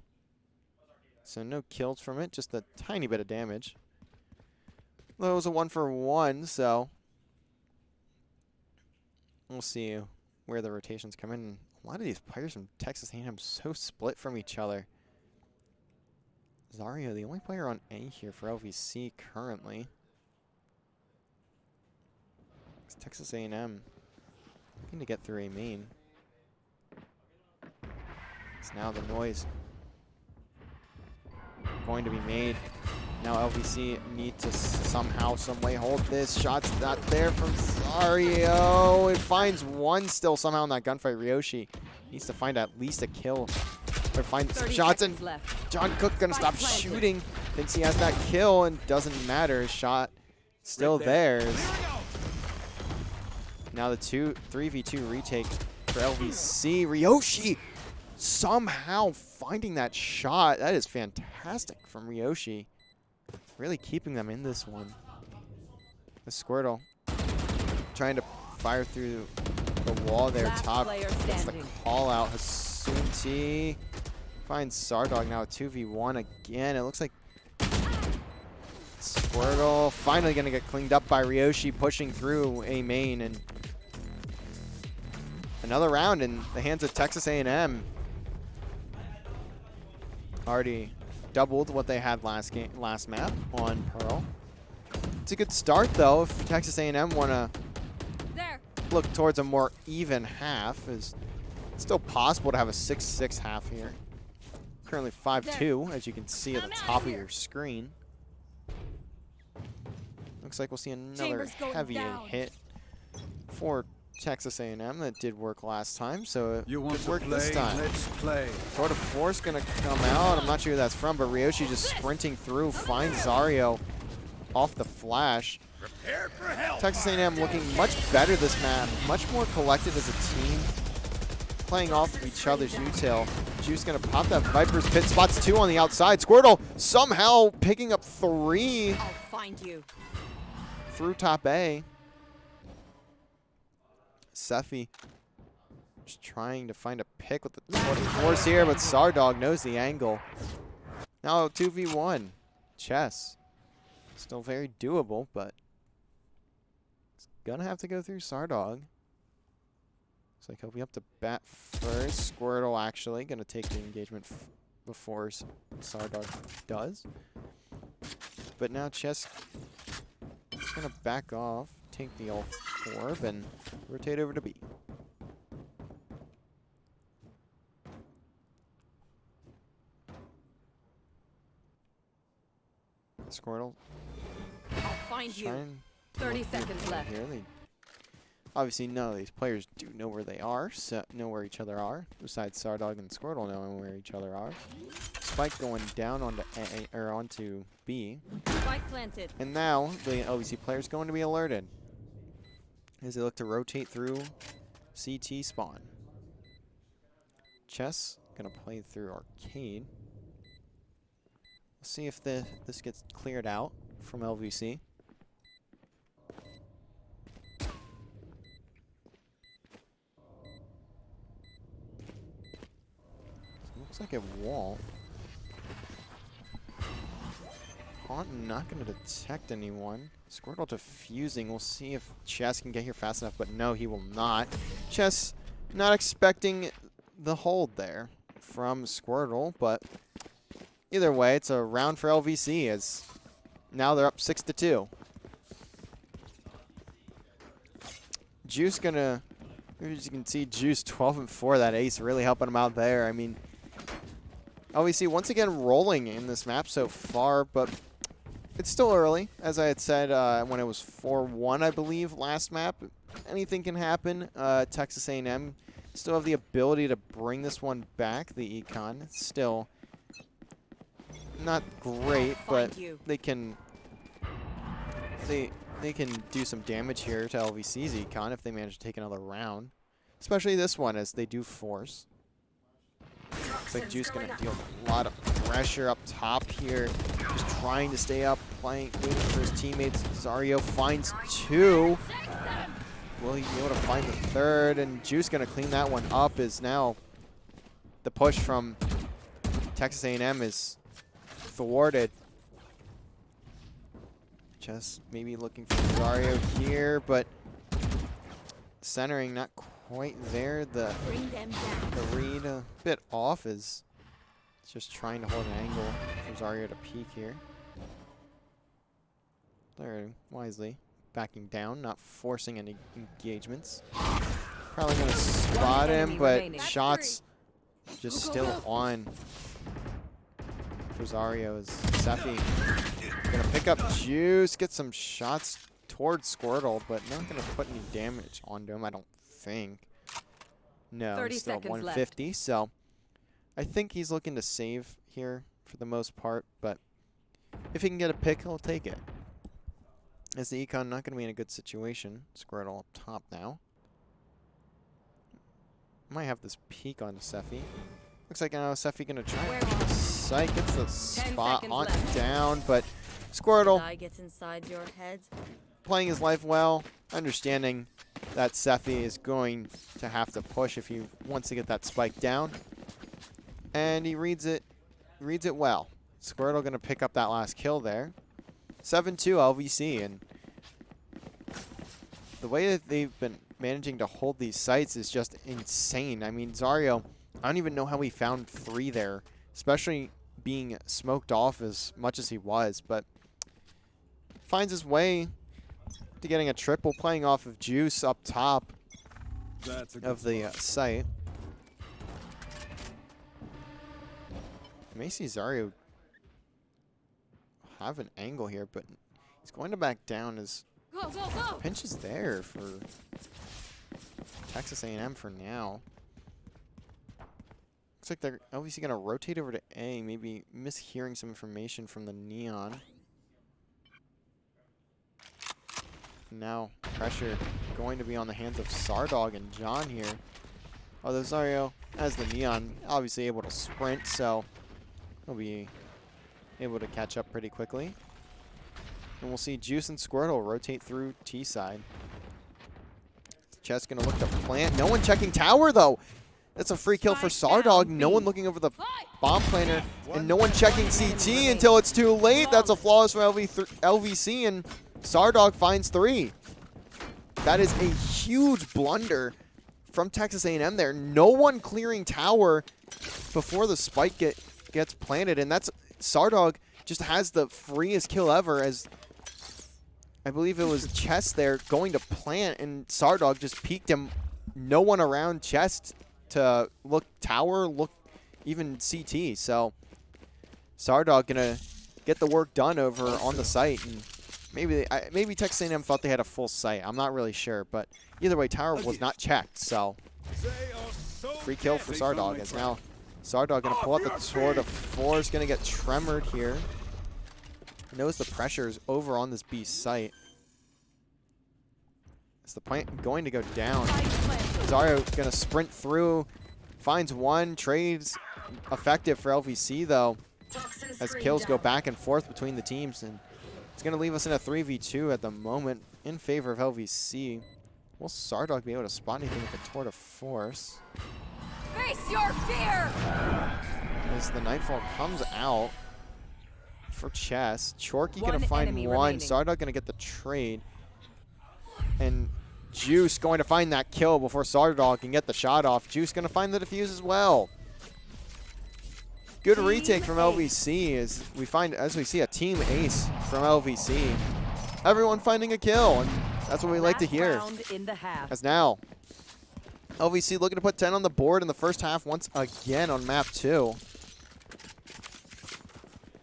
So no kills from it, just a tiny bit of damage. Though it was a 1-for-1, so we'll see where the rotations come in. A lot of these players from Texas A&M so split from each other. Zario, the only player on A here for LVC currently. It's Texas A&M Looking to get through a main. It's now the noise going to be made. Now LVC need to somehow, some way hold this. Shot's not there from Zario. It finds one still somehow in that gunfight. Ryoshi needs to find at least a kill. Or find some shots, and John Cook gonna stop shooting. Thinks he has that kill, and doesn't matter. His shot still theirs. Now the 3v2 retake for LVC. Ryoshi somehow finding that shot. That is fantastic from Ryoshi. Really keeping them in this one. The Squirtle trying to fire through the wall there. Top. That's the call out. Hasunti finds Sardog now a 2v1 again. It looks like Squirtle finally going to get cleaned up by Ryoshi, pushing through a main, and another round in the hands of Texas A&M. Already doubled what they had last map on Pearl. It's a good start though. If Texas A&M want to look towards a more even half, it's still possible to have a 6-6 half here. Currently 5-2, as you can see at the top of your screen. Looks like we'll see another heavy hit for Texas A&M. That did work last time, so it could work this time. Let's play. Tour de Force gonna come out. I'm not sure who that's from, but Ryoshi just sprinting through, finds Zario off the flash. Texas A&M looking much better this map, much more collected as a team, playing off of each other's util. Juice gonna pop that Viper's Pit, spots 2 on the outside. Squirtle somehow picking up 3 I'll find you through top A. Sephi just trying to find a pick with the Tour de Force here, but Sardog knows the angle. Now 2v1. Chess. Still very doable, but it's gonna have to go through Sardog. Looks like he'll be up to bat first. Squirtle actually gonna take the engagement before Sardog does. But now Chess is gonna back off, take the orb, and rotate over to B. Squirtle. I'll find you. 30 seconds left. Here. Obviously, none of these players do know where they are, so know where each other are. Besides Sardog and Squirtle knowing where each other are. Spike going down onto A, or onto B. Spike planted. And now the LVC players going to be alerted as they look to rotate through CT spawn. Chess gonna play through Arcade. Let's see if this gets cleared out from LVC. Looks like a wall. Haunt not going to detect anyone. Squirtle defusing. We'll see if Chess can get here fast enough, but no, he will not. Chess not expecting the hold there from Squirtle, but either way, it's a round for LVC as now they're up 6-2. Juice gonna, as you can see, Juice 12-4. That ace really helping him out there. I mean, LVC once again rolling in this map so far, but it's still early. As I had said when it was 4-1, I believe, last map. Anything can happen. Texas A&M still have the ability to bring this one back. The econ, it's still not great, but they can do some damage here to LVC's econ if they manage to take another round. Especially this one, as they do force. Looks like Juice gonna deal a lot of pressure up top here. Just trying to stay up, waiting for his teammates. Zario finds 2. Will he be able to find the 3rd? And Juice gonna clean that one up, as now the push from Texas A&M is thwarted. Just maybe looking for Zario here, but centering not quite there. The read a bit off, is just trying to hold an angle for Zario to peek here. Very wisely backing down, not forcing any engagements. Probably gonna spot him, enemy but remaining. shots just still on. Rosario is Sephi. Gonna pick up Juice, get some shots towards Squirtle, but not gonna put any damage onto him, I don't think. No, 30 he's still at seconds 150, so I think he's looking to save here for the most part, but if he can get a pick, he'll take it. As the Econ not gonna be in a good situation. Squirtle up top now. Might have this peek on Sephi. Looks like Sephi gonna try and sight, gets the spot on down, but Squirtle Gets inside your head. playing his life well, understanding that Sephi is going to have to push if he wants to get that spike down. And he reads it well. Squirtle gonna pick up that last kill there. 7-2 LVC, and the way that they've been managing to hold these sites is just insane. I mean, Zario, I don't even know how he found 3 there, especially being smoked off as much as he was, but finds his way to getting a triple, playing off of Juice up top of the site. You may see Zario have an angle here, but he's going to back down as Go, go, go. pinch is there for Texas A&M for now. Looks like they're obviously going to rotate over to A, maybe mishearing some information from the Neon. Now pressure going to be on the hands of Sardog and John here. Although Zario, as the Neon, obviously able to sprint, so he'll be able to catch up pretty quickly. And we'll see Juice and Squirtle rotate through T side. Chess gonna look to plant. No one checking tower though. That's a free kill for Sardog. No one looking over the bomb planter, and no one checking CT until it's too late. That's a flawless from LVC, and Sardog finds 3. That is a huge blunder from Texas A&M there. No one clearing tower before the spike gets planted, and that's Sardog just has the freest kill ever, as I believe it was Chess there going to plant, and Sardog just peeked him. No one around Chess to look tower, look even CT. So Sardog gonna get the work done over on the site, and maybe Texas A&M thought they had a full site. I'm not really sure, but either way, tower was not checked. So free kill for Sardog, as now Sardog gonna pull out the sword of force, gonna get tremored here. Knows the pressure is over on this B site. Is the plant going to go down? Zario gonna sprint through, finds one, trades effective for LVC though, as kills go back and forth between the teams, and it's gonna leave us in a 3v2 at the moment in favor of LVC. Will Sardog be able to spot anything with the Tour de Force? Face your fear. As the Nightfall comes out for Chess. Chorky One gonna find enemy one. remaining. Sardog gonna get the trade. And Juice going to find that kill before Sardog can get the shot off. Juice gonna find the defuse as well. Good retake from LVC as we see a team ace from LVC. Everyone finding a kill, and that's what we like to hear. Round in the half. As now, LVC looking to put 10 on the board in the first half once again on map 2.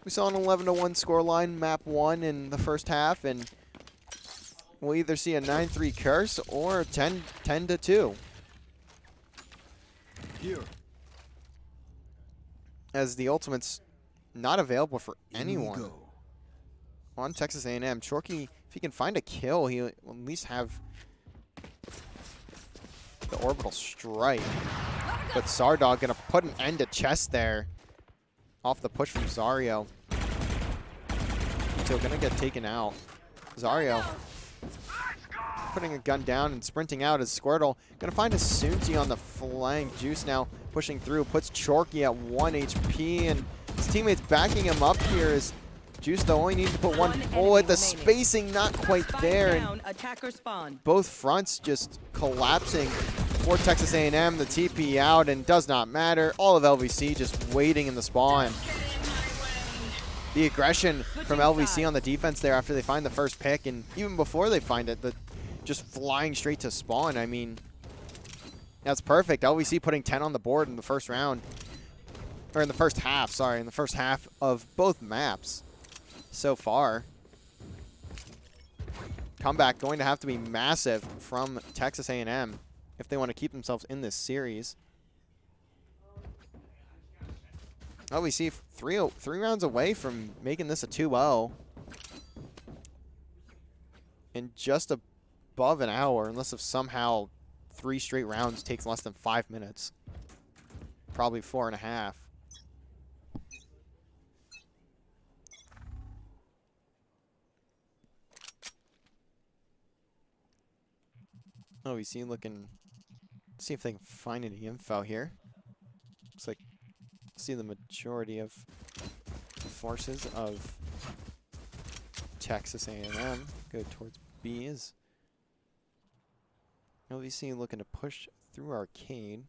We saw an 11-1 scoreline, map 1 in the first half, and we'll either see a 9-3 curse or a 10-2. Here. As the ultimate's not available for anyone on Texas A&M. Chorky, if he can find a kill, he'll at least have the orbital strike. But Sardog gonna put an end to Chess there. Off the push from Zario. So gonna get taken out. Zario putting a gun down and sprinting out as Squirtle gonna find a Sunti on the flank. Juice now pushing through, puts Chorky at 1 HP, and his teammates backing him up here as Juice though only needs to put one bullet. The spacing not quite there, and Attacker spawn. both fronts just collapsing for Texas A&M. The TP out, and does not matter. All of LVC just waiting in the spawn. The aggression from LVC on the defense there after they find the first pick, and even before they find it, just flying straight to spawn. I mean, That's perfect. LVC putting 10 on the board in the first round. Or in the first half, sorry. In the first half of both maps so far. Comeback going to have to be massive from Texas A&M if they want to keep themselves in this series. LVC three rounds away from making this a 2-0. In just above an hour, unless if somehow 3 straight rounds takes less than 5 minutes. Probably 4.5. LVC looking, see if they can find any info here. Looks like, see the majority of the forces of Texas A&M go towards B's. LVC looking to push through arcade.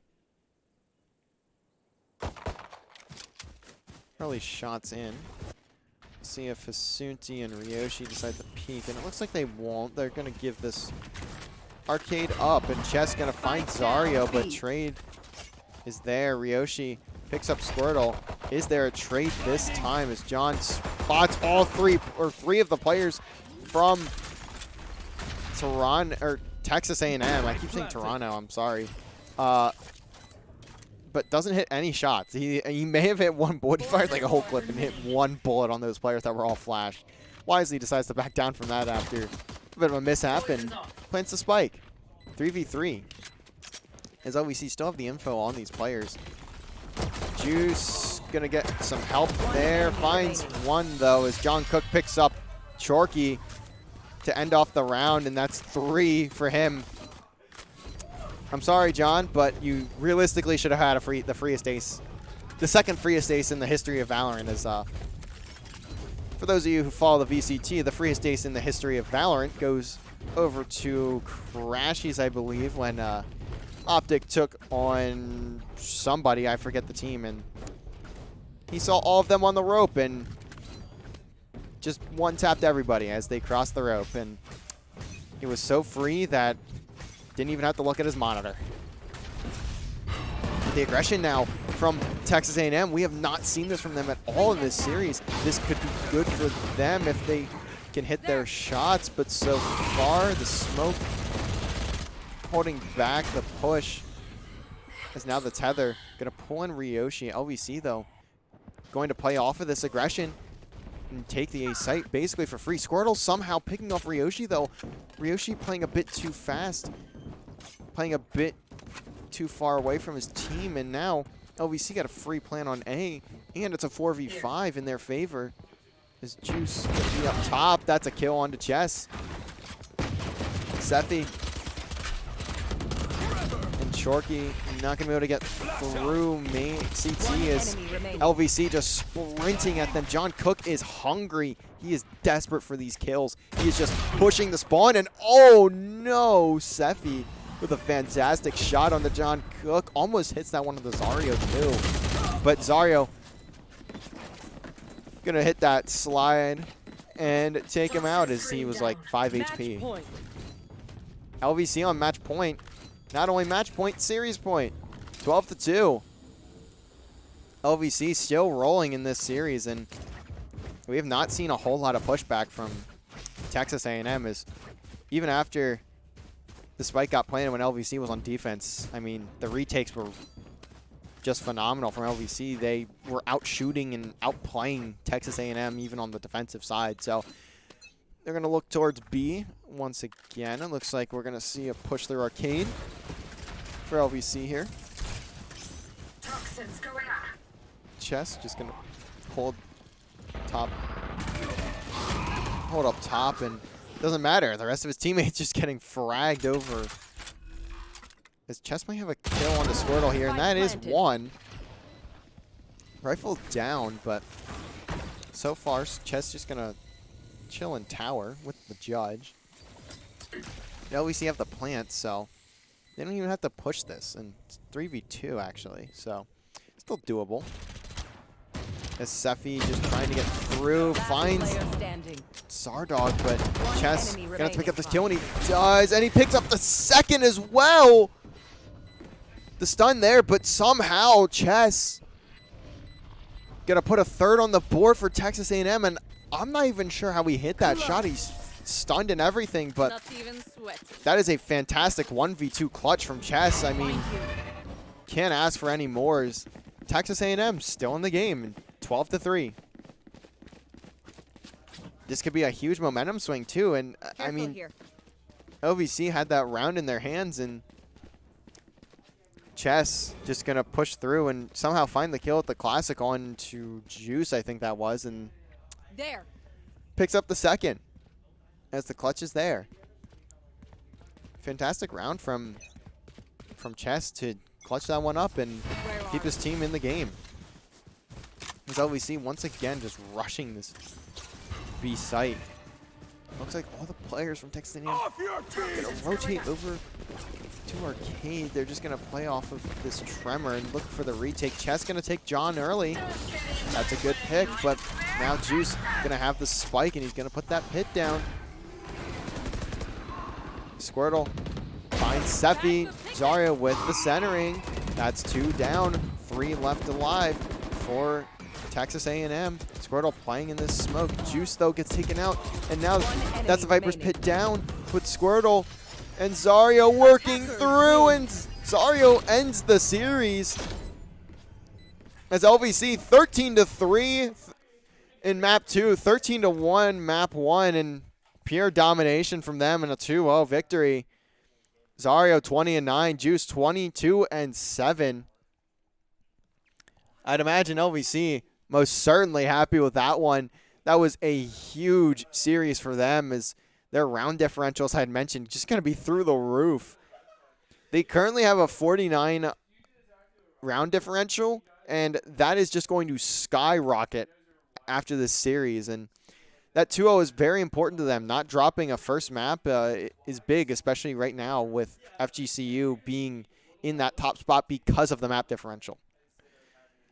Early shots in. See if Hasunti and Ryoshi decide to peek, and it looks like they won't. They're going to give this arcade up, and Chess going to find Zario, but trade is there. Ryoshi picks up Squirtle. Is there a trade this time as John spots all three of the players from Toronto or Texas A&M. I keep saying Toronto, I'm sorry. But doesn't hit any shots. He may have hit one bullet. He fired like a whole clip and hit one bullet on those players that were all flashed. Wisely decides to back down from that after a bit of a mishap and plants the spike. 3v3. As LVC still have the info on these players. Juice gonna get some help there. Finds one though as John Cook picks up Chorky to end off the round, and that's 3 for him. I'm sorry, John, but you realistically should have had the freest ace. The second freest ace in the history of Valorant is, for those of you who follow the VCT, the freest ace in the history of Valorant goes over to Crashies, I believe, when Optic took on somebody, I forget the team, and he saw all of them on the rope and just one-tapped everybody as they crossed the rope, and he was so free that didn't even have to look at his monitor. The aggression now from Texas A&M, we have not seen this from them at all in this series. This could be good for them if they can hit their shots, but so far the smoke holding back the push is now the tether. Gonna pull in Ryoshi. LVC though going to play off of this aggression and take the A site basically for free. Squirtle somehow picking off Ryoshi though. Ryoshi playing a bit too fast, playing a bit too far away from his team, and now LVC got a free plan on A, and it's a 4v5 in their favor. Is Juice gonna be up top? That's a kill onto Chess. Sethi and Chorky not gonna be able to get through main CT as LVC just sprinting at them. John Cook is hungry. He is desperate for these kills. He is just pushing the spawn, and oh no, Sethi with a fantastic shot on the John Cook. Almost hits that one of the Zario too. But Zario gonna hit that slide and take him out as he was like 5 HP. LVC on match point. Not only match point, series point. 12-2. LVC still rolling in this series, and we have not seen a whole lot of pushback from Texas A&M. As even after the spike got planted when LVC was on defense, I mean, the retakes were just phenomenal from LVC. They were out shooting and outplaying Texas A&M even on the defensive side. So they're going to look towards B once again. It looks like we're going to see a push through arcade for LVC here. Chess just going to hold up top, and it doesn't matter. The rest of his teammates just getting fragged over. As Chess might have a kill on the Squirtle here, and that is one. Rifle down, but so far Chess just going to chill in tower with the judge. LVC have the plant, so they don't even have to push this. And it's 3v2 actually, so still doable. As Sefi just trying to get through, finds Zardog, but Chess gonna pick up this kill, and he does, and he picks up the second as well. the stun there, but somehow Chess gonna put a third on the board for Texas A&M, and I'm not even sure how he hit that shot. He's stunned and everything, but Not even sweating. that is a fantastic 1v2 clutch from Chess. I mean, can't ask for any more. Texas A&M still in the game, 12-3. This could be a huge momentum swing too, and I mean, here. LVC had that round in their hands, and Chess just gonna push through and somehow find the kill at the Classic on to Juice, I think that was, and There. picks up the second as the clutch is there. Fantastic round from Chess to clutch that one up and keep his team in the game. As LVC once again just rushing this B site. Looks like all the players from Texas A&M are gonna rotate over to Arcade. They're just gonna play off of this Tremor and look for the retake. Chess gonna take John early. That's a good pick, but now Juice gonna have the spike and he's gonna put that pit down. Squirtle finds Sephi. Zarya with the centering. That's 2 down, 3 left alive for Texas A&M. Squirtle playing in this smoke. Juice, though, gets taken out. And now that's the Viper's pit down with Squirtle. And Zarya working through. And Zarya ends the series. As LVC 13-3 in map 2. 13-1 map 1. And pure domination from them in a 2-0 victory. Zarya 20-9. Juice 22-7. I'd imagine LVC most certainly happy with that one. That was a huge series for them, as their round differentials I had mentioned just going to be through the roof. They currently have a 49 round differential, and that is just going to skyrocket after this series. And that 2-0 is very important to them. Not dropping a first map is big, especially right now with FGCU being in that top spot because of the map differential.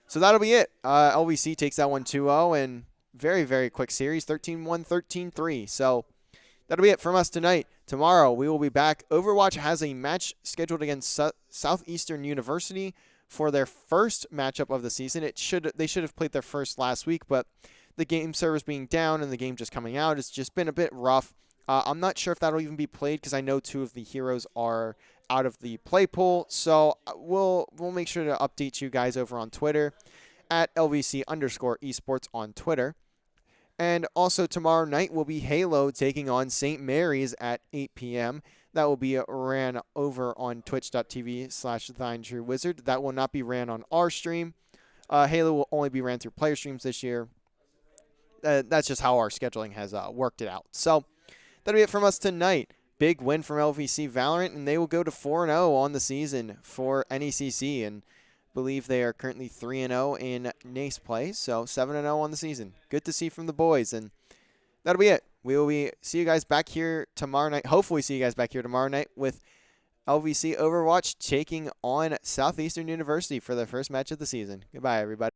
So that'll be it. LVC takes that one 2-0, and very, very quick series, 13-1, 13-3. So that'll be it from us tonight. Tomorrow we will be back. Overwatch has a match scheduled against Southeastern University for their first matchup of the season. They should have played their first last week, but the game servers being down and the game just coming out, it's just been a bit rough. I'm not sure if that'll even be played because I know 2 of the heroes are out of the play pool. So we'll make sure to update you guys over on Twitter at LVC_esports on Twitter. And also tomorrow night will be Halo taking on St. Mary's at 8 p.m. That will be ran over on twitch.tv/TheIronTrueWizard. That will not be ran on our stream. Halo will only be ran through player streams this year. That's just how our scheduling has worked it out. So that'll be it from us tonight. Big win from LVC Valorant, and they will go to 4-0 on the season for NECC, and believe they are currently 3-0 in NACE play, so 7-0 on the season. Good to see from the boys, and that'll be it. We will see you guys back here tomorrow night. Hopefully see you guys back here tomorrow night with LVC Overwatch taking on Southeastern University for their first match of the season. Goodbye, everybody.